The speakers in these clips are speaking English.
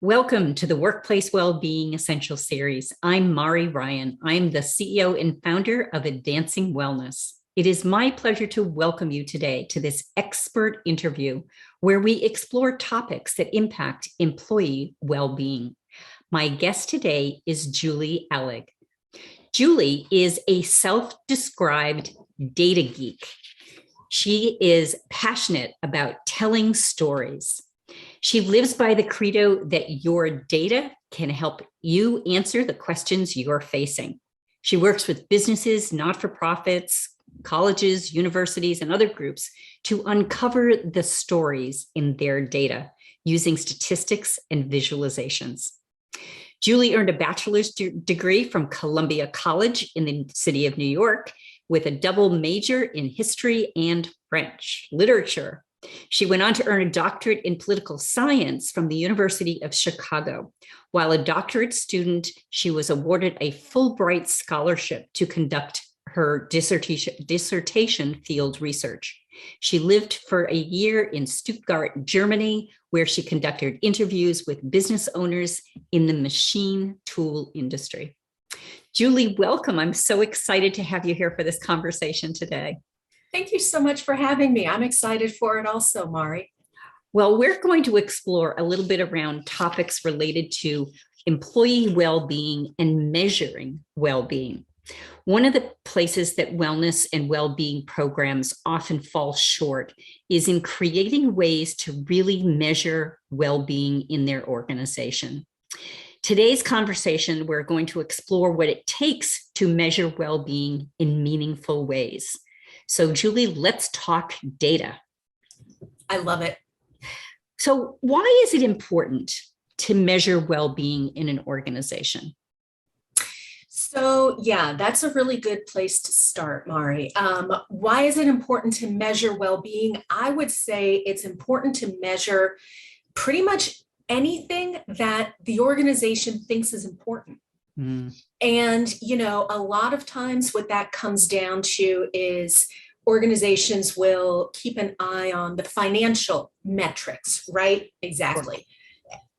Welcome to the Workplace Wellbeing Essential Series. I'm Mari Ryan. I'm the CEO and founder of Advancing Wellness. It is my pleasure to welcome you today to this expert interview where we explore topics that impact employee well-being. My guest today is Julie Alig. Julie is a self-described data geek. She is passionate about telling stories. She lives by the credo that your data can help you answer the questions you're facing. She works with businesses, not-for-profits, colleges, universities, and other groups to uncover the stories in their data using statistics and visualizations. Julie earned a bachelor's degree from Columbia College in the city of New York with a double major in history and French literature. She went on to earn a doctorate in political science from the University of Chicago. While a doctorate student, she was awarded a Fulbright scholarship to conduct her dissertation field research. She lived for a year in Stuttgart, Germany, where she conducted interviews with business owners in the machine tool industry. Julie, welcome. I'm so excited to have you here for this conversation today. Thank you so much for having me. I'm excited for it also, Mari. Well, we're going to explore a little bit around topics related to employee well-being and measuring well-being. One of the places that wellness and well-being programs often fall short is in creating ways to really measure well-being in their organization. Today's conversation, we're going to explore what it takes to measure well-being in meaningful ways. So Julie, let's talk data. I love it. So why is it important to measure well-being in an organization? So yeah, that's a really good place to start, Mari. Why is it important to measure well-being? I would say it's important to measure pretty much anything that the organization thinks is important. And, a lot of times what that comes down to is organizations will keep an eye on the financial metrics, right? Exactly.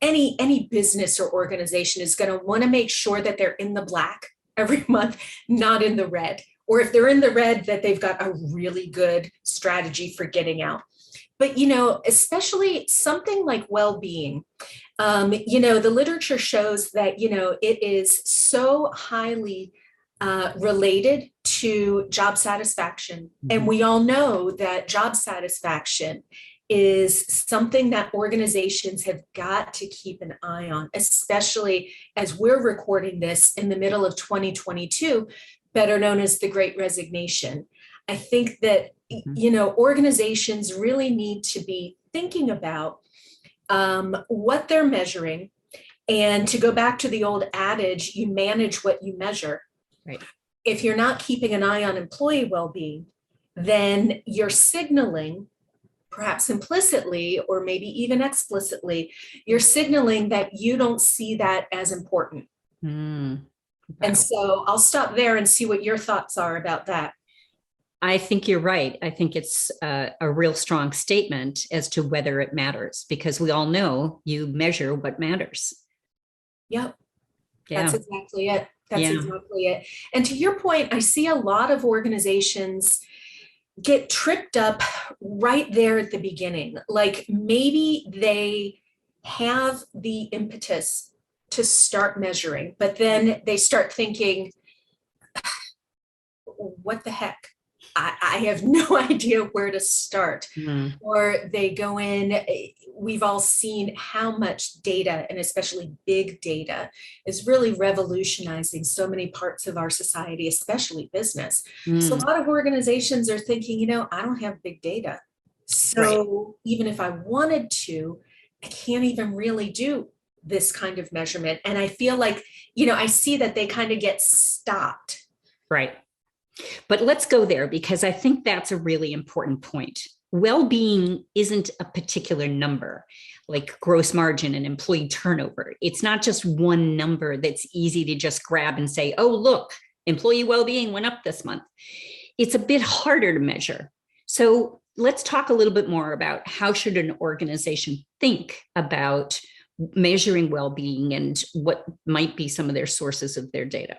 Any business or organization is going to want to make sure that they're in the black every month, not in the red. Or if they're in the red, that they've got a really good strategy for getting out. But, especially something like well-being, the literature shows that, it is so highly related to job satisfaction. And we all know that job satisfaction is something that organizations have got to keep an eye on, especially as we're recording this in the middle of 2022, better known as the Great Resignation. I think that, organizations really need to be thinking about what they're measuring. And to go back to the old adage, you manage what you measure. Right. If you're not keeping an eye on employee well-being, then you're signaling, perhaps implicitly or maybe even explicitly, you're signaling that you don't see that as important. Wow. And so I'll stop there and see what your thoughts are about that. I think you're right. I think it's a real strong statement as to whether it matters, because we all know you measure what matters. Yep. Yeah. That's exactly it. Exactly it. And to your point, I see a lot of organizations get tripped up right there at the beginning. Like maybe they have the impetus to start measuring, but then they start thinking, what the heck? I have no idea where to start. Or they go in, we've all seen how much data, and especially big data, is really revolutionizing so many parts of our society, especially business. So a lot of organizations are thinking, I don't have big data. So even if I wanted to, I can't even really do this kind of measurement. And I feel like, I see that they kind of get stopped. Right. But let's go there, because I think that's a really important point. Well-being isn't a particular number like gross margin and employee turnover. It's not just one number that's easy to just grab and say, oh, look, employee well-being went up this month. It's a bit harder to measure. So let's talk a little bit more about how should an organization think about measuring well-being and what might be some of their sources of their data.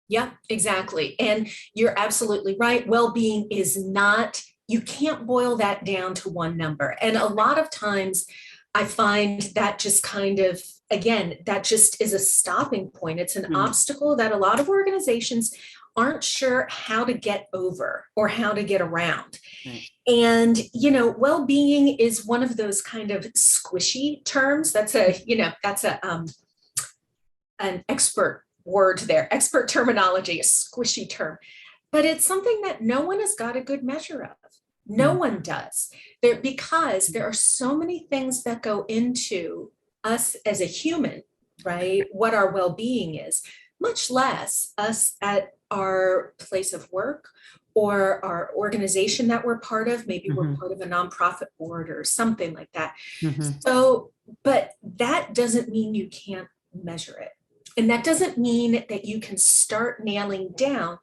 Yeah, exactly. And you're absolutely right. Well-being is not, you can't boil that down to one number. And a lot of times I find that just kind of, again, that just is a stopping point. It's an obstacle that a lot of organizations aren't sure how to get over or how to get around. Right. And, well-being is one of those kind of squishy terms. That's an expert word there, expert terminology, a squishy term, but it's something that no one has got a good measure of. No one does, because there are so many things that go into us as a human, right? What our well-being is, much less us at our place of work or our organization that we're part of. Maybe we're part of a nonprofit board or something like that. So, but that doesn't mean you can't measure it. And that doesn't mean that you can start nailing down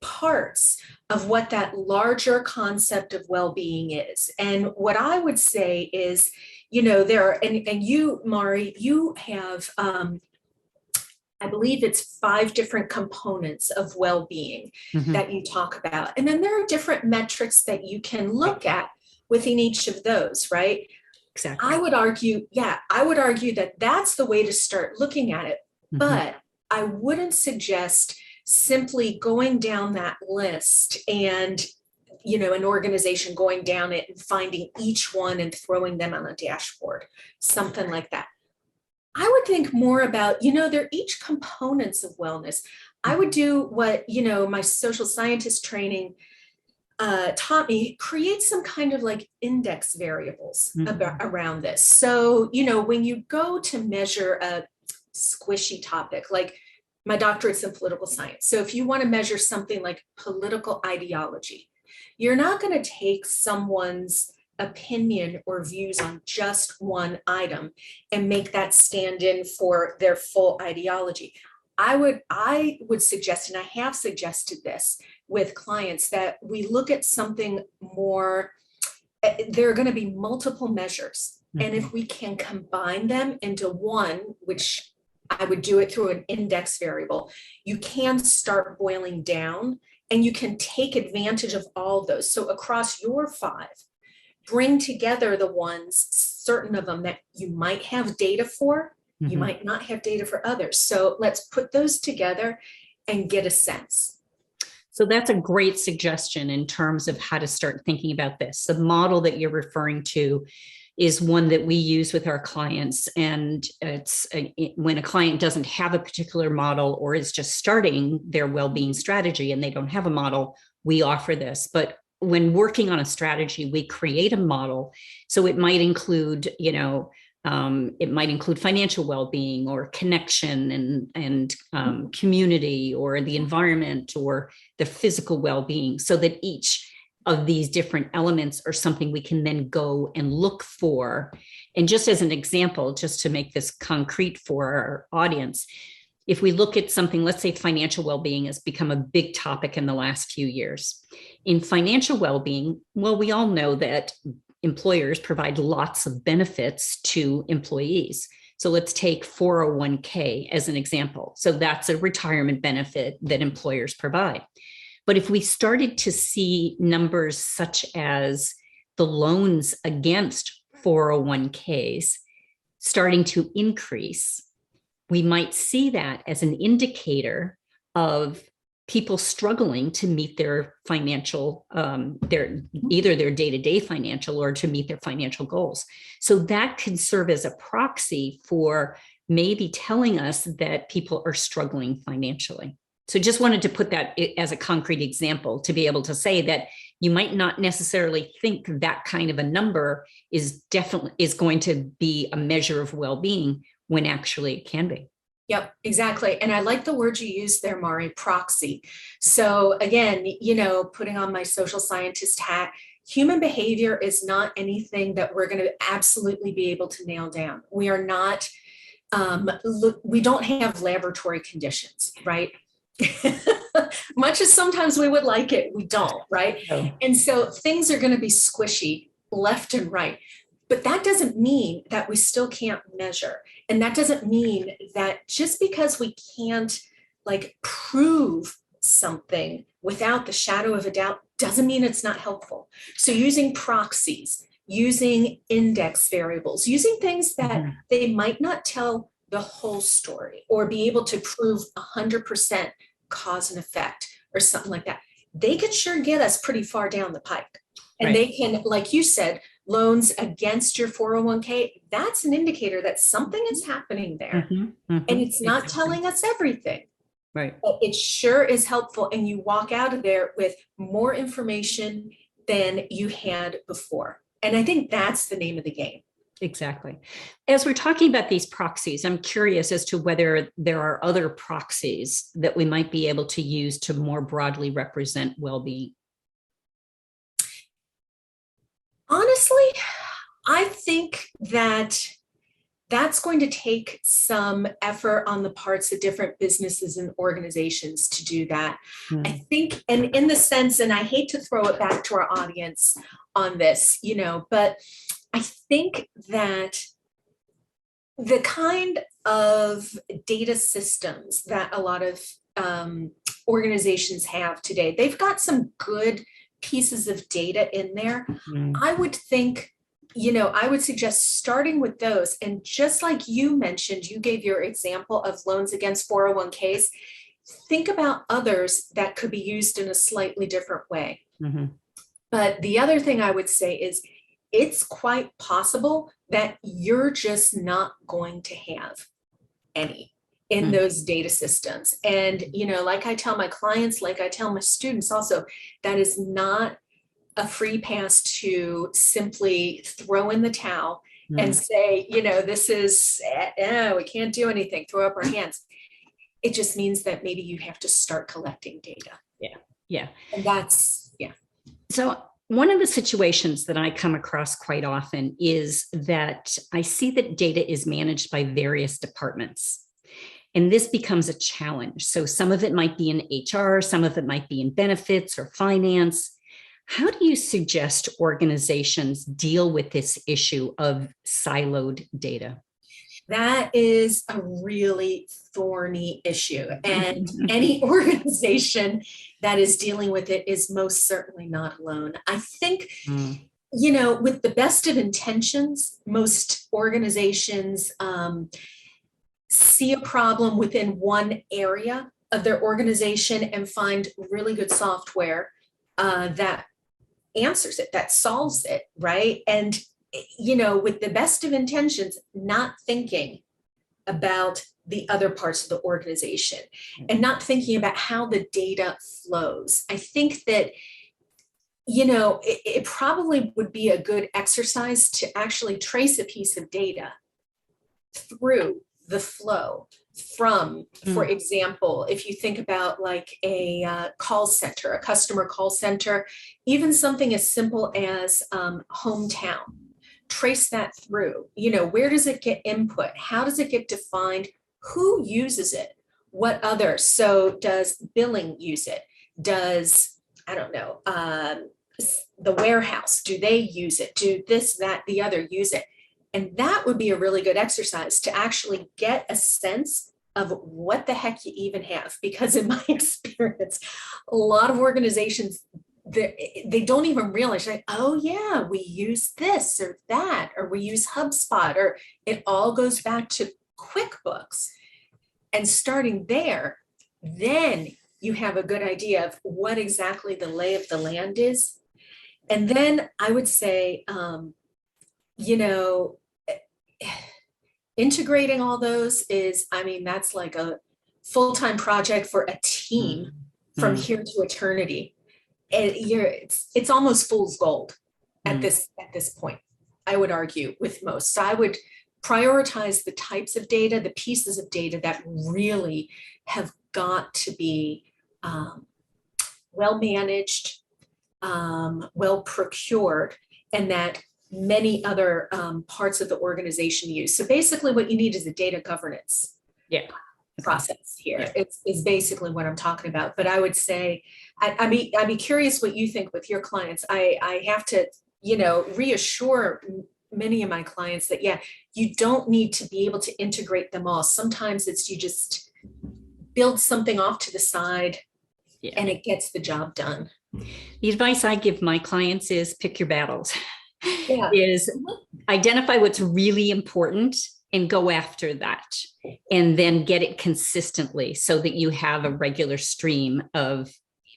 parts of what that larger concept of well-being is. And what I would say is, there are, and you, Mari, you have, I believe it's 5 different components of well-being that you talk about. And then there are different metrics that you can look at within each of those, right? Exactly. I would argue that that's the way to start looking at it. But I wouldn't suggest simply going down that list and, an organization going down it and finding each one and throwing them on a dashboard, something like that. I would think more about, they're each components of wellness. I would do what, my social scientist training taught me, create some kind of like index variables around this. So, when you go to measure a squishy topic, like my doctorate's in political science. So if you want to measure something like political ideology, you're not going to take someone's opinion or views on just one item and make that stand in for their full ideology. I would suggest, and I have suggested this with clients, that we look at something more, there are going to be multiple measures. And if we can combine them into one, which I would do it through an index variable, you can start boiling down and you can take advantage of all those. So across your 5, bring together the ones, certain of them that you might have data for, you might not have data for others. So let's put those together and get a sense. So that's a great suggestion in terms of how to start thinking about this. The model that you're referring to is one that we use with our clients. And it's when a client doesn't have a particular model or is just starting their well-being strategy and they don't have a model, we offer this. But when working on a strategy, we create a model. So it might include, financial well-being or connection and community or the environment or the physical well-being, so that each of these different elements are something we can then go and look for. And just as an example, just to make this concrete for our audience, if we look at something, let's say financial well-being has become a big topic in the last few years. In financial well-being, well, we all know that employers provide lots of benefits to employees. So let's take 401k as an example. So that's a retirement benefit that employers provide. But if we started to see numbers such as the loans against 401ks starting to increase, we might see that as an indicator of people struggling to meet their financial, either their day-to-day financial or to meet their financial goals. So that can serve as a proxy for maybe telling us that people are struggling financially. So just wanted to put that as a concrete example to be able to say that you might not necessarily think that kind of a number is going to be a measure of well-being when actually it can be. Yep, exactly. And I like the word you used there, Mari, proxy. So again, putting on my social scientist hat, human behavior is not anything that we're going to absolutely be able to nail down. We are not, we don't have laboratory conditions, right? Much as sometimes we would like it, we don't, right? No. And so things are going to be squishy left and right. But that doesn't mean that we still can't measure. And that doesn't mean that just because we can't like prove something without the shadow of a doubt doesn't mean it's not helpful. So using proxies, using index variables, using things that they might not tell the whole story or be able to prove 100% cause and effect or something like that. They could sure get us pretty far down the pike. And Right. they can, like you said, loans against your 401k, that's an indicator that something is happening there. And it's not telling us everything. Right. But it sure is helpful. And you walk out of there with more information than you had before. And I think that's the name of the game. Exactly. As we're talking about these proxies, I'm curious as to whether there are other proxies that we might be able to use to more broadly represent well-being. Honestly, I think that that's going to take some effort on the parts of different businesses and organizations to do that. I think, and in the sense, and I hate to throw it back to our audience on this, but I think that the kind of data systems that a lot of organizations have today, they've got some good pieces of data in there. I would think, I would suggest starting with those. And just like you mentioned, you gave your example of loans against 401ks. Think about others that could be used in a slightly different way. But the other thing I would say is it's quite possible that you're just not going to have any in those data systems. And, like I tell my clients, like I tell my students also, that is not a free pass to simply throw in the towel and say, this is, we can't do anything, throw up our hands. It just means that maybe you have to start collecting data. Yeah. And that's, So one of the situations that I come across quite often is that I see that data is managed by various departments. And this becomes a challenge. So some of it might be in HR, some of it might be in benefits or finance. How do you suggest organizations deal with this issue of siloed data? That is a really thorny issue. And any organization that is dealing with it is most certainly not alone. I think, with the best of intentions, most organizations see a problem within one area of their organization and find really good software that answers it, that solves it, right? And with the best of intentions, not thinking about the other parts of the organization and not thinking about how the data flows. I think that, it probably would be a good exercise to actually trace a piece of data through the flow from, for example, if you think about like a call center, a customer call center, even something as simple as hometown. Trace that through, where does it get input? How does it get defined? Who uses it? What others? So does billing use it? Does, I don't know, the warehouse, do they use it? Do this, that, the other use it? And that would be a really good exercise to actually get a sense of what the heck you even have. Because in my experience, a lot of organizations, they don't even realize, like, oh yeah, we use this or that, or we use HubSpot, or it all goes back to QuickBooks. And starting there, then you have a good idea of what exactly the lay of the land is. And then I would say, integrating all those is, that's like a full-time project for a team from here to eternity. And it's almost fool's gold at this point, I would argue, with most. So I would prioritize the types of data, the pieces of data that really have got to be well managed, well procured, and that many other parts of the organization use. So basically what you need is a data governance process here. It's basically what I'm talking about. But I would say, I'd be curious what you think with your clients. I have to, reassure many of my clients that, yeah, you don't need to be able to integrate them all. Sometimes it's you just build something off to the side and it gets the job done. The advice I give my clients is pick your battles. Yeah. Is identify what's really important and go after that, and then get it consistently so that you have a regular stream of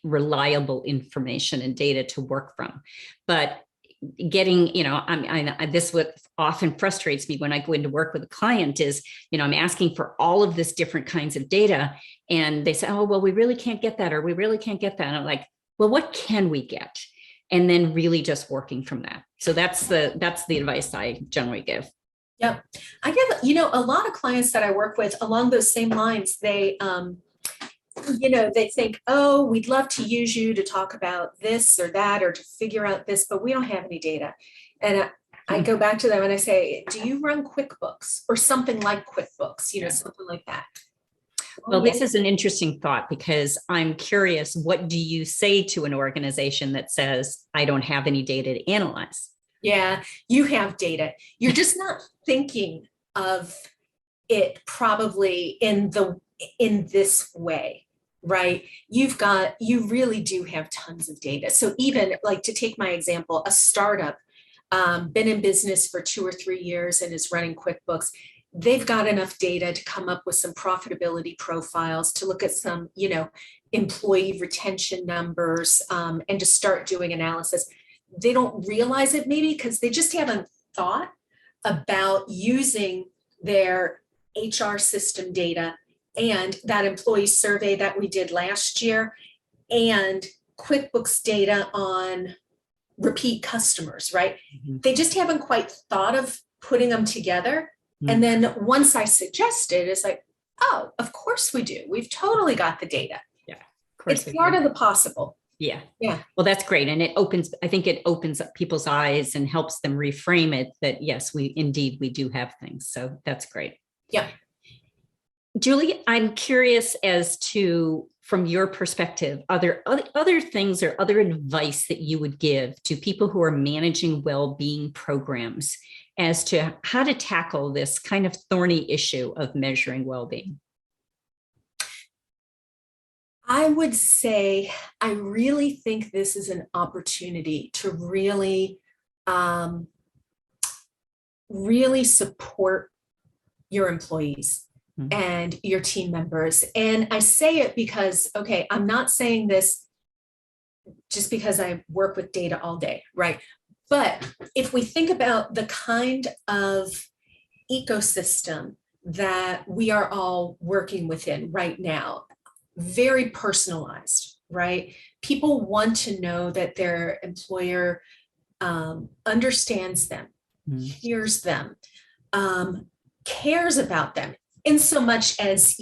reliable information and data to work from. But getting, this what often frustrates me when I go into work with a client is, I'm asking for all of this different kinds of data, and they say, oh, well, we really can't get that, or we really can't get that. And I'm like, well, what can we get? And then really just working from that. So that's the advice I generally give. Yeah. I give, a lot of clients that I work with along those same lines, they think, oh, we'd love to use you to talk about this or that, or to figure out this, but we don't have any data. And I go back to them and I say, do you run QuickBooks or something like QuickBooks, something like that? Well, this is an interesting thought, because I'm curious, what do you say to an organization that says, I don't have any data to analyze? Yeah, you have data. You're just not thinking of it probably in this way, right? You really do have tons of data. So even like, to take my example, a startup, been in business for 2 or 3 years and is running QuickBooks. They've got enough data to come up with some profitability profiles, to look at some, employee retention numbers, and to start doing analysis. They don't realize it maybe because they just haven't thought about using their HR system data and that employee survey that we did last year and QuickBooks data on repeat customers, right? Mm-hmm. They just haven't quite thought of putting them together. Mm-hmm. And then once I suggested, it's like, oh, of course we do. We've totally got the data. Yeah, of course. It's part of the possible. Yeah. Yeah. Well, that's great. And I think it opens up people's eyes and helps them reframe it that, yes, we do have things. So that's great. Yeah. Julie, I'm curious as to, from your perspective, are there other things or other advice that you would give to people who are managing well-being programs as to how to tackle this kind of thorny issue of measuring well-being? I would say, I really think this is an opportunity to really, really support your employees and your team members. And I say it because, okay, I'm not saying this just because I work with data all day, right? But if we think about the kind of ecosystem that we are all working within right now, very personalized, right? People want to know that their employer understands them, hears them, cares about them, in so much as,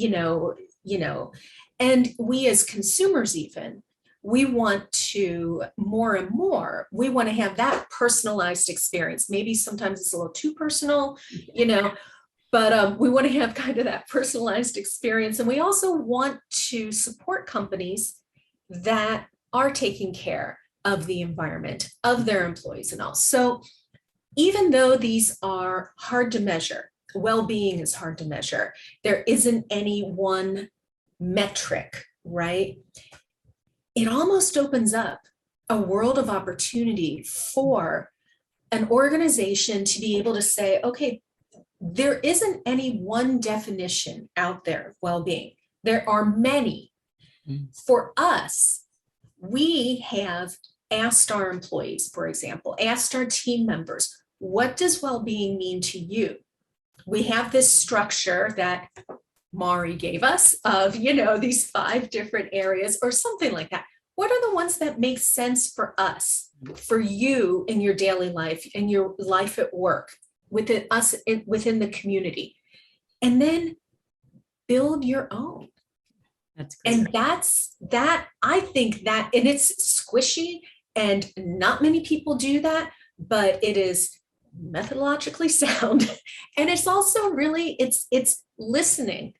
and we as consumers even, we want to more and more, we want to have that personalized experience. Maybe sometimes it's a little too personal, but we want to have kind of that personalized experience. And we also want to support companies that are taking care of the environment, of their employees and all. So even though these are hard to measure, well-being is hard to measure, there isn't any one metric, right? It almost opens up a world of opportunity for an organization to be able to say, okay, there isn't any one definition out there of well-being. There are many. For us, we have asked our employees, for example, asked our team members, what does well-being mean to you? We have this structure that Mari gave us of, these 5 different areas or something like that. What are the ones that make sense for us, for you in your daily life, in your life at work, within us, within the community? And then build your own. That's great. And I think that, and it's squishy and not many people do that, but it is methodologically sound. And it's also really, it's listening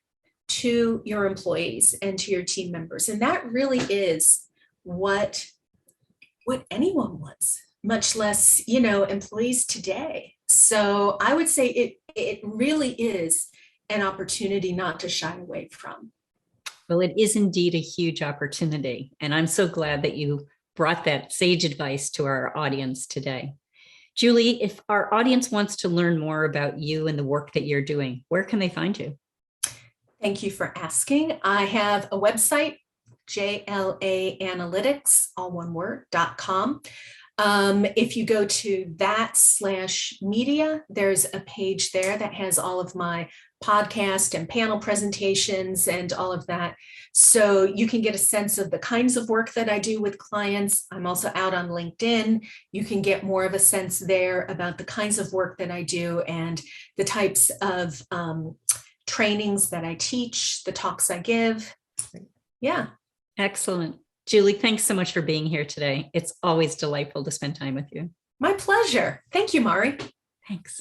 to your employees and to your team members. And that really is what anyone wants, much less, employees today. So I would say it really is an opportunity not to shy away from. Well, it is indeed a huge opportunity. And I'm so glad that you brought that sage advice to our audience today. Julie, if our audience wants to learn more about you and the work that you're doing, where can they find you? Thank you for asking. I have a website, jlaanalytics, all one word, .com. If you go to that/media, there's a page there that has all of my podcast and panel presentations and all of that. So you can get a sense of the kinds of work that I do with clients. I'm also out on LinkedIn. You can get more of a sense there about the kinds of work that I do and the types of trainings that I teach, the talks I give. Yeah. Excellent. Julie, thanks so much for being here today. It's always delightful to spend time with you. My pleasure. Thank you, Mari. Thanks.